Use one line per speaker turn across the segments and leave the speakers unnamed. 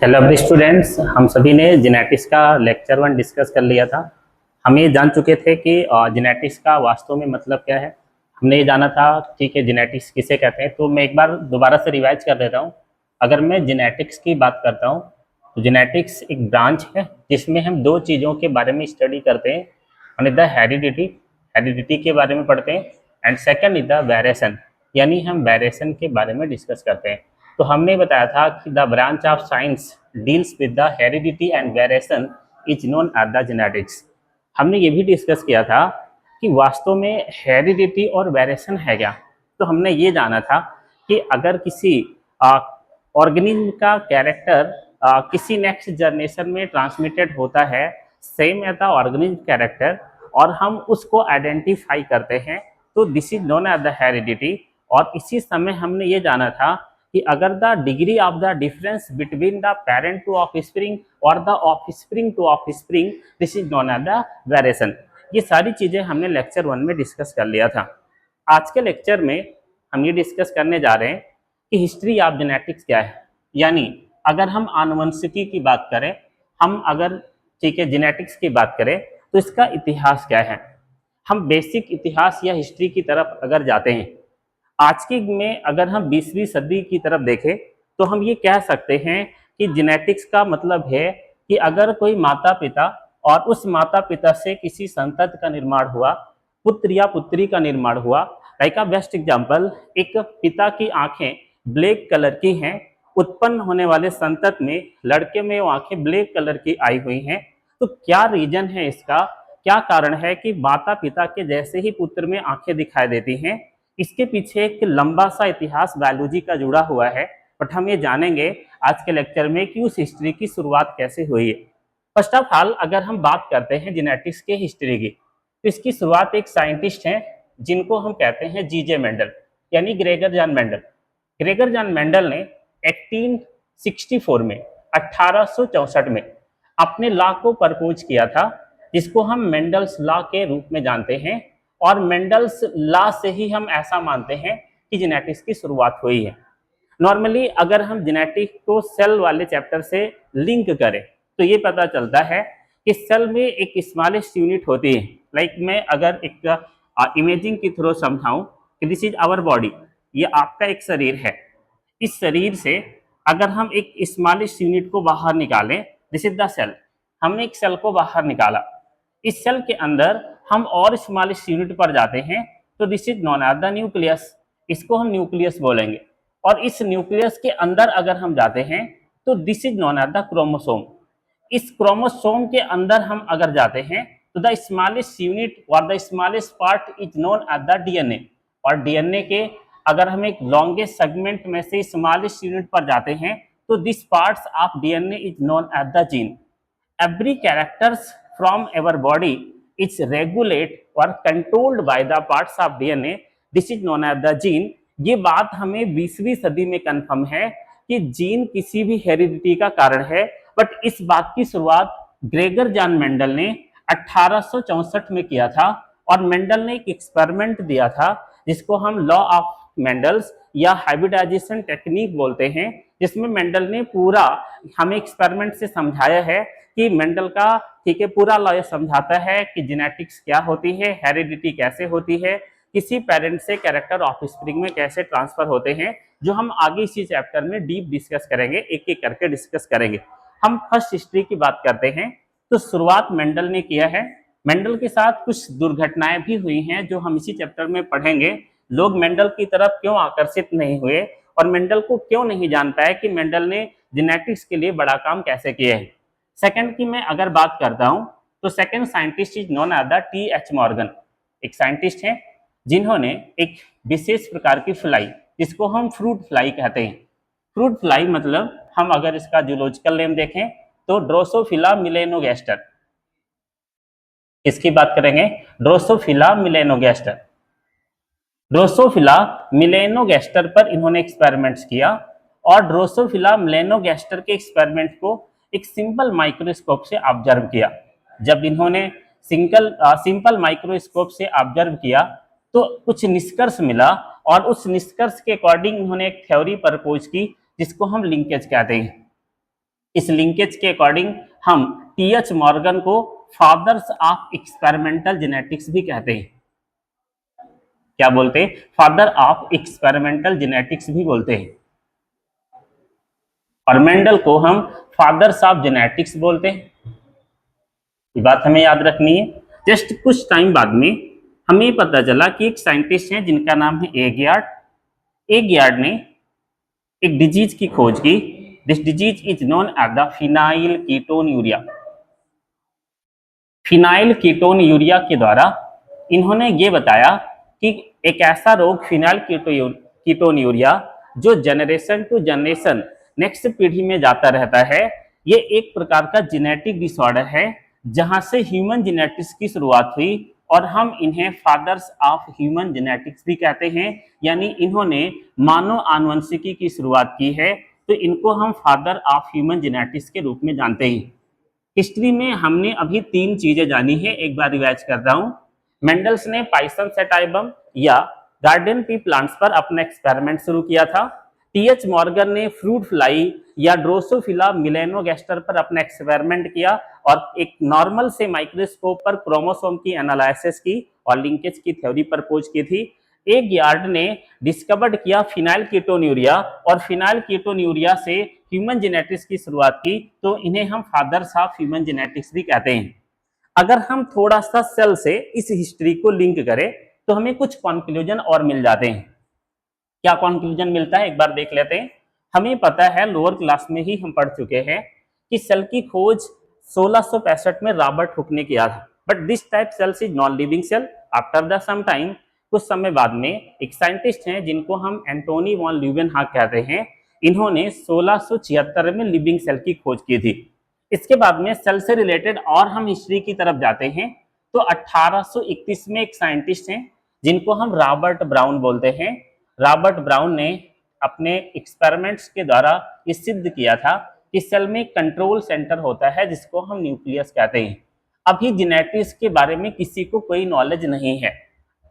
Hello every students, हम सभी ने जेनेटिक्स का लेक्चर 1 डिस्कस कर लिया था। हम ये जान चुके थे कि जेनेटिक्स का वास्तव में मतलब क्या है। हमने ये जाना था, ठीक है, जेनेटिक्स किसे कहते हैं। तो मैं एक बार दोबारा से रिवाइज कर देता हूँ। अगर मैं जेनेटिक्स की बात करता हूँ तो जेनेटिक्स एक ब्रांच है जिसमें हम दो चीज़ों के बारे में स्टडी करते हैं। One is the heredity, heredity के बारे में पढ़ते हैं, and second is the variation, यानी हम वेरिएशन के बारे में डिस्कस करते हैं। तो हमने बताया था कि the branch of science deals with the heredity and variation is known as the genetics. हमने ये भी डिस्कस किया था कि वास्तव में हेरिडिटी और वेरिएशन है क्या। तो हमने ये जाना था कि अगर किसी ऑर्गेनिज्म का कैरेक्टर किसी नेक्स्ट जनरेशन में ट्रांसमिटेड होता है, same as the organism character, और हम उसको आइडेंटिफाई करते हैं, तो this is known as the heredity. और इसी समय हमने ये जाना था कि अगर the degree of the difference between the parent to offspring और the offspring to offspring, this is known as the variation. ये सारी चीजें हमने लेक्चर 1 में डिस्कस कर लिया था। आज के लेक्चर में हम ये डिस्कस करने जा रहे हैं कि हिस्ट्री ऑफ जेनेटिक्स क्या है। यानी अगर हम आनुवंशिकी की बात करें, हम अगर, ठीक है, जेनेटिक्स की बात करें तो इसका इतिहास क्या है। हम बेसिक इतिहास या हिस्ट्री की तरफ अगर जाते हैं, आज की में अगर हम 20वीं सदी की तरफ देखें तो हम ये कह सकते हैं कि जेनेटिक्स का मतलब है कि अगर कोई माता पिता और उस माता पिता से किसी संतति का निर्माण हुआ, पुत्र या पुत्री का निर्माण हुआ। लाइक अ बेस्ट एग्जांपल, एक पिता की आंखें ब्लैक कलर की हैं, उत्पन्न होने वाले संतति में लड़के में वो आंखें ब्लैक कलर की आई हुई हैं। तो क्या रीजन है इसका, क्या कारण है कि माता पिता के जैसे ही पुत्र में आंखें दिखाई देती हैं। इसके पीछे एक लंबा सा इतिहास बायोलॉजी का जुड़ा हुआ है, बट हम ये जानेंगे आज के लेक्चर में कि उस हिस्ट्री की शुरुआत कैसे हुई है। फर्स्ट ऑफ ऑल, अगर हम बात करते हैं जेनेटिक्स के हिस्ट्री की, तो इसकी शुरुआत एक साइंटिस्ट हैं जिनको हम कहते हैं जीजे मेंडल, यानी Gregor John Mendel. Gregor John Mendel ने 1864 में, 1864 में अपने लॉ को प्रपोज किया था, जिसको हम मेंडल्स लॉ के रूप में जानते हैं। और मेंडल्स लॉ से ही हम ऐसा मानते हैं कि जेनेटिक्स की शुरुआत हुई है। नॉर्मली अगर हम जेनेटिक्स को सेल वाले चैप्टर से लिंक करें तो ये पता चलता है कि सेल में एक स्मॉलेस्ट यूनिट होती है। लाइक मैं अगर एक इमेजिंग के थ्रू समझाऊं कि दिस इज आवर बॉडी, ये आपका एक शरीर है। इस शरीर से अगर हम एक स्मॉलेस्ट यूनिट को बाहर निकालें, दिस इज द सेल। हमने एक सेल को बाहर निकाला, इस सेल के अंदर हम और स्मॉलेस्ट यूनिट पर जाते हैं, तो this is known as the nucleus. इसको हम न्यूक्लियस बोलेंगे। और इस न्यूक्लियस के अंदर अगर हम जाते हैं तो this is known as the chromosome. इस क्रोमोसोम के अंदर हम अगर जाते हैं तो द स्मॉलेस्ट यूनिट और the smallest part is known as the DNA. और डीएनए के अगर हम एक लॉन्गेस्ट सेगमेंट में से स्मॉलेस्ट यूनिट पर जाते हैं तो this parts of DNA is known as the gene. Every characters from our body is regulate or controlled by the parts of DNA. This is known as the gene. ये बात हमें 20वीं सदी में confirm है कि जीन किसी भी heredity का कारण है। बट इस बात की शुरुआत ग्रेगर जॉन मेंडल ने 1864 में किया था। और मेंडल ने एक एक्सपेरिमेंट दिया था जिसको हम लॉ ऑफ मेंडल्स या हाइब्रिडाइजेशन टेक्निक बोलते हैं, जिसमें मेंडल ने पूरा हमें एक्सपेरिमेंट से समझाया है कि मेंडल का, ठीक है, पूरा लॉ ये समझाता है कि जेनेटिक्स क्या होती है, हेरिडिटी कैसे होती है, किसी पेरेंट से कैरेक्टर ऑफस्प्रिंग में कैसे ट्रांसफर होते हैं, जो हम आगे इसी चैप्टर में डीप डिस्कस करेंगे, एक एक करके डिस्कस करेंगे। हम फर्स्ट हिस्ट्री की बात करते हैं तो शुरुआत मेंडल ने किया है। मेंडल के साथ कुछ दुर्घटनाएं भी हुई हैं जो हम इसी चैप्टर में पढ़ेंगे। लोग मेंडल की तरफ क्यों आकर्षित नहीं हुए और मेंडल को क्यों नहीं जान पाए कि मेंडल ने जेनेटिक्स के लिए बड़ा काम कैसे किया है। सेकंड की मैं अगर बात करता हूं तो second scientist is known as the T H. Morgan. एक साइंटिस्ट हैं जिन्होंने एक विशेष प्रकार की फ्लाई, जिसको हम फ्रूट फ्लाई कहते हैं। फ्रूट फ्लाई मतलब हम अगर इसका जूलॉजिकल नेम देखें तो ड्रोसोफिला मिलेनोगैस्टर। इसकी बात करेंगे, ड्रोसोफिला मिलेनोगैस्टर। ड्रोसोफिला मिलेनोगैस्टर पर इन्होंने एक्सपेरिमेंट्स किया और ड्रोसोफिला मिलेनोगैस्टर के एक्सपेरिमेंट को एक सिंपल माइक्रोस्कोप से ऑब्जर्व किया। जब इन्होंने सिंपल माइक्रोस्कोप से ऑब्जर्व किया तो कुछ निष्कर्ष मिला और उस निष्कर्ष के अकॉर्डिंग इन्होंने एक थ्योरी प्रपोज की जिसको हम लिंकेज कहते हैं। इस लिंकेज के अकॉर्डिंग हम टीएच मॉर्गन को फादर्स ऑफ एक्सपेरिमेंटल जेनेटिक्स भी कहते हैं। क्या बोलते हैं? फादर ऑफ एक्सपेरिमेंटल जेनेटिक्स भी बोलते हैं। और मेंडल को हम फादर्स ऑफ जेनेटिक्स बोलते हैं। ये बात हमें याद रखनी है। जस्ट कुछ टाइम बाद में हमें पता चला कि एक साइंटिस्ट है जिनका नाम है एगियार्ड। एगियार्ड ने एक डिजीज की खोज की। This disease is known as the phenylketonuria. Phenylketonuria के द्वारा इन्होंने ये बताया कि एक ऐसा रोग फिनाइल कीटोन यूरिया जो जनरेशन टू जनरेशन नेक्स्ट पीढ़ी में जाता रहता है, ये एक प्रकार का जेनेटिक डिसऑर्डर है जहां से ह्यूमन जेनेटिक्स की शुरुआत हुई और हम इन्हें फादर्स ऑफ ह्यूमन जेनेटिक्स भी कहते हैं। यानी इन्होंने मानव आनुवंशिकी की शुरुआत की है, तो इनको हम फादर ऑफ ह्यूमन जेनेटिक्स के रूप में जानते हैं। हिस्ट्री में हमने अभी 3 चीजें जानी है, एक बार रिवाइज करता हूं। मेंडल्स ने पाइसन सेटाइबम या गार्डन पी प्लांट्स पर अपना एक्सपेरिमेंट शुरू किया था। टीएच मॉर्गन ने फ्रूट फ्लाई या ड्रोसोफिला मिलेनोगेस्टर पर अपना एक्सपेरिमेंट किया और एक नॉर्मल से माइक्रोस्कोप पर क्रोमोसोम की एनालिसिस की और लिंकेज की थ्योरी प्रपोज की थी। एगियार्ड ने डिस्कवर्ड किया फिनाइल कीटोन यूरिया और फिनाइल कीटोन यूरिया से ह्यूमन जेनेटिक्स की शुरुआत की, तो इन्हें हम फादर्स ऑफ ह्यूमन जेनेटिक्स भी कहते हैं। अगर हम थोड़ा सा सेल से इस हिस्ट्री को लिंक करें तो हमें कुछ कंक्लूजन और मिल जाते हैं। क्या कंक्लूजन मिलता है, एक बार देख लेते हैं। हमें पता है, लोअर क्लास में ही हम पढ़ चुके हैं कि सेल की खोज 1665 में रॉबर्ट हुक ने किया था। But this type cells is non living cell. After the some time, कुछ समय बाद में एक साइंटिस्ट हैं जिनको हम एंटोनी वॉन ल्यूवेनहॉक कहते हैं, इन्होंने 1676 में लिविंग सेल की खोज की थी। इसके बाद में सेल से रिलेटेड और हम हिस्ट्री की तरफ जाते हैं तो 1831 में एक साइंटिस्ट हैं जिनको हम रॉबर्ट ब्राउन बोलते हैं। रॉबर्ट ब्राउन ने अपने एक्सपेरिमेंट्स के द्वारा ये सिद्ध किया था कि सेल में कंट्रोल सेंटर होता है जिसको हम न्यूक्लियस कहते हैं। अभी जेनेटिक्स के बारे में किसी को कोई नॉलेज नहीं है।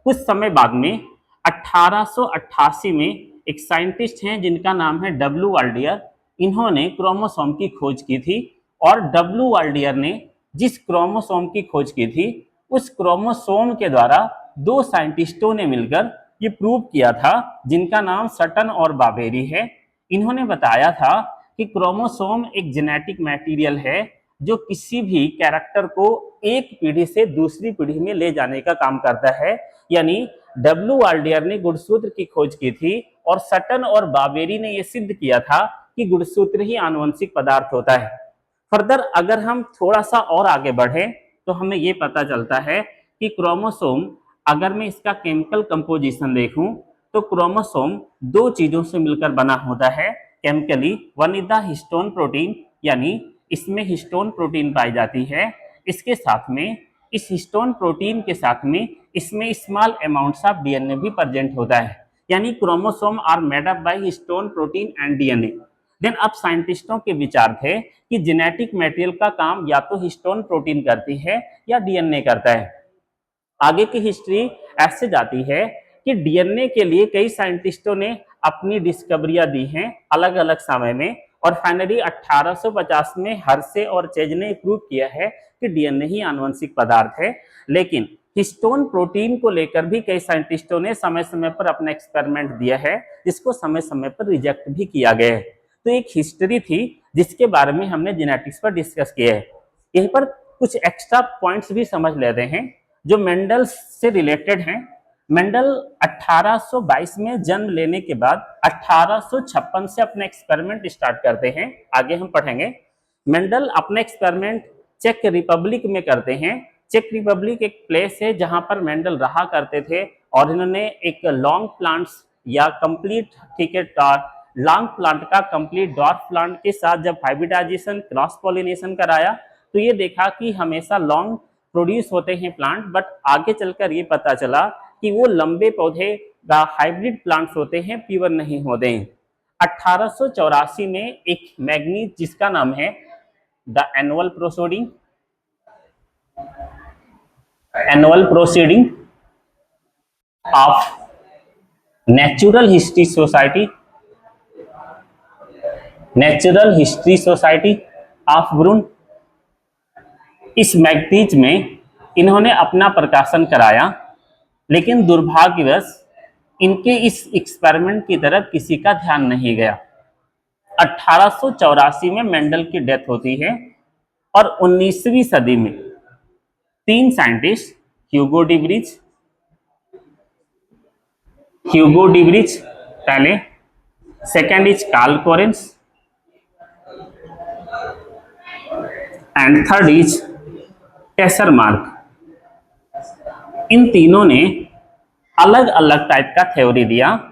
कुछ समय बाद में 1888 में एक साइंटिस्ट हैं जिनका नाम है डब्ल्यू वाल्डियर। इन्होंने क्रोमोसोम की खोज की थी और डब्ल्यू वाल्डियर ने जिस क्रोमोसोम की खोज की थी, उस क्रोमोसोम के द्वारा 2 साइंटिस्टों ने मिलकर ये प्रूव किया था जिनका नाम सटन और बाबेरी है। इन्होंने बताया था कि क्रोमोसोम एक जेनेटिक मटेरियल है जो किसी भी कैरेक्टर को एक पीढ़ी से दूसरी पीढ़ी में ले जाने का काम करता है। यानी डब्ल्यू वाल्डियर ने गुणसूत्र की खोज की थी और सटन और बाबेरी ने यह सिद्ध किया था कि गुणसूत्र ही आनुवंशिक पदार्थ होता है। फर्दर अगर हम थोड़ा सा और आगे बढ़े तो हमें यह पता चलता है कि क्रोमोसोम, अगर मैं इसका केमिकल कंपोजिशन देखूं तो क्रोमोसोम 2 चीजों से मिलकर बना होता है chemically. One is the histone protein, यानी इसमें हिस्टोन प्रोटीन पाई जाती है। इसके साथ में, इस हिस्टोन प्रोटीन के साथ में इसमें स्मॉल अमाउंट्स ऑफ डीएनए भी प्रेजेंट होता है। यानी chromosome are made up by histone protein and DNA. Then अब साइंटिस्टों के विचार थे कि जेनेटिक मटेरियल का काम या तो हिस्टोन प्रोटीन करती है या डीएनए करता है। आगे की हिस्ट्री ऐसे जाती है कि डीएनए के लिए कई साइंटिस्टों ने अपनी डिस्कवरियां दी हैं अलग अलग समय में और फाइनली 1850 में हर्शे और चेज ने प्रूव किया है कि डीएनए ही आनुवंशिक पदार्थ है। लेकिन हिस्टोन प्रोटीन को लेकर भी कई साइंटिस्टों ने समय समय पर अपना एक्सपेरिमेंट दिया है जिसको समय समय पर रिजेक्ट भी किया गया है। तो एक हिस्ट्री थी जिसके बारे में हमने जेनेटिक्स पर डिस्कस किया है। यहीं पर कुछ एक्स्ट्रा पॉइंट्स भी समझ लेते हैं जो मेंडल से रिलेटेड हैं। मेंडल 1822 में जन्म लेने के बाद 1856 से अपने एक्सपेरिमेंट स्टार्ट करते हैं। आगे हम पढ़ेंगे। मेंडल अपने एक्सपेरिमेंट चेक रिपब्लिक में करते हैं। चेक रिपब्लिक एक प्लेस है जहां पर मेंडल रहा करते थे और इन्होंने एक लॉन्ग प्लांट्स या कंप्लीट, ठीक है, लॉन्ग प्लांट का कंप्लीट डॉर्फ प्लांट के साथ जब हाइब्रिडाइजेशन, क्रॉस पॉलिनेशन कराया तो ये देखा कि हमेशा लॉन्ग प्रोड्यूस होते हैं प्लांट, बट आगे चलकर ये पता चला कि वो लंबे पौधे हाइब्रिड प्लांट्स होते हैं, प्योर नहीं होते हैं। 1884 में एक मैग्नीज जिसका नाम है the annual proceeding of natural history society of Brunn. इस मैगजीन में इन्होंने अपना प्रकाशन कराया, लेकिन दुर्भाग्यवश इनके इस एक्सपेरिमेंट की तरफ किसी का ध्यान नहीं गया। 1884 में मेंडल की डेथ होती है और 19वीं सदी में तीन साइंटिस्ट ह्यूगो डिब्रिज पहले, second is Karl Correns and third is Tschermak. इन तीनों ने अलग अलग टाइप का थ्योरी दिया,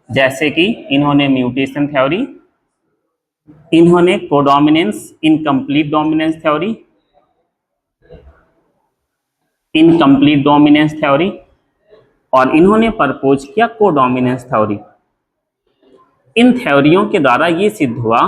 जैसे कि इन्होंने म्यूटेशन थ्योरी, इन्होंने codominance incomplete dominance theory, incomplete dominance theory, और इन्होंने प्रपोज किया कोडोमिनेंस थ्योरी। इन थ्योरियों के द्वारा ये सिद्ध हुआ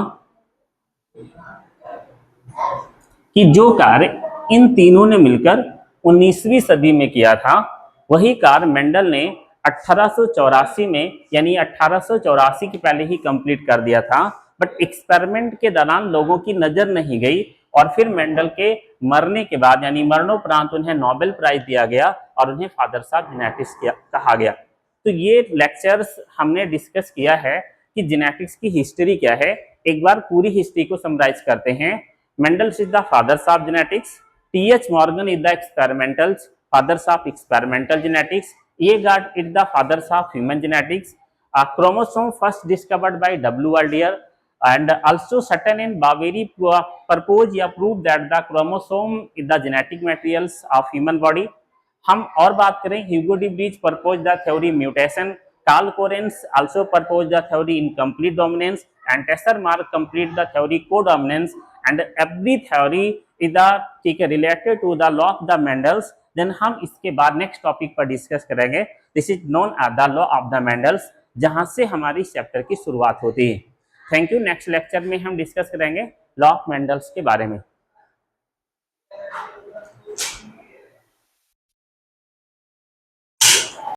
कि जो कार्य इन तीनों ने मिलकर 19वीं सदी में किया था, वही कार्य मेंडल ने 1884 में, यानी 1884 के पहले ही कंप्लीट कर दिया था। बट एक्सपेरिमेंट के दौरान लोगों की नजर नहीं गई और फिर मेंडल के मरने के बाद, यानी मरणोपरांत, उन्हें नोबेल प्राइज दिया गया और उन्हें फादर्स ऑफ जेनेटिक्स कहा गया। तो ये लेक्चर्स हमने डिस्कस किया है कि जेनेटिक्स की हिस्ट्री क्या है। एक बार पूरी हिस्ट्री को समराइज करते हैं। Mendel is the fathers of genetics, T H. Morgan is the experimentals fathers of experimental genetics, ये Garrod is the fathers of human genetics, chromosome first discovered by W. Aldier, and also Sutton and Baveri proposed या proved that the chromosome is the genetic materials of human body। हम और बात करें, ह्यूगो debris proposed the theory mutation, Carl Correns also proposed the theory incomplete dominance, and Tesser Mark complete the theory codominance, and every theory is the ठीक है related to the law of the Mendels। Then हम इसके बाद next topic पर discuss करेंगे, this is known as the law of the Mendels, जहां से हमारी चैप्टर की शुरुआत होती है। Thank you. नेक्स्ट लेक्चर में हम डिस्कस करेंगे लॉ ऑफ मेंडल्स के बारे में।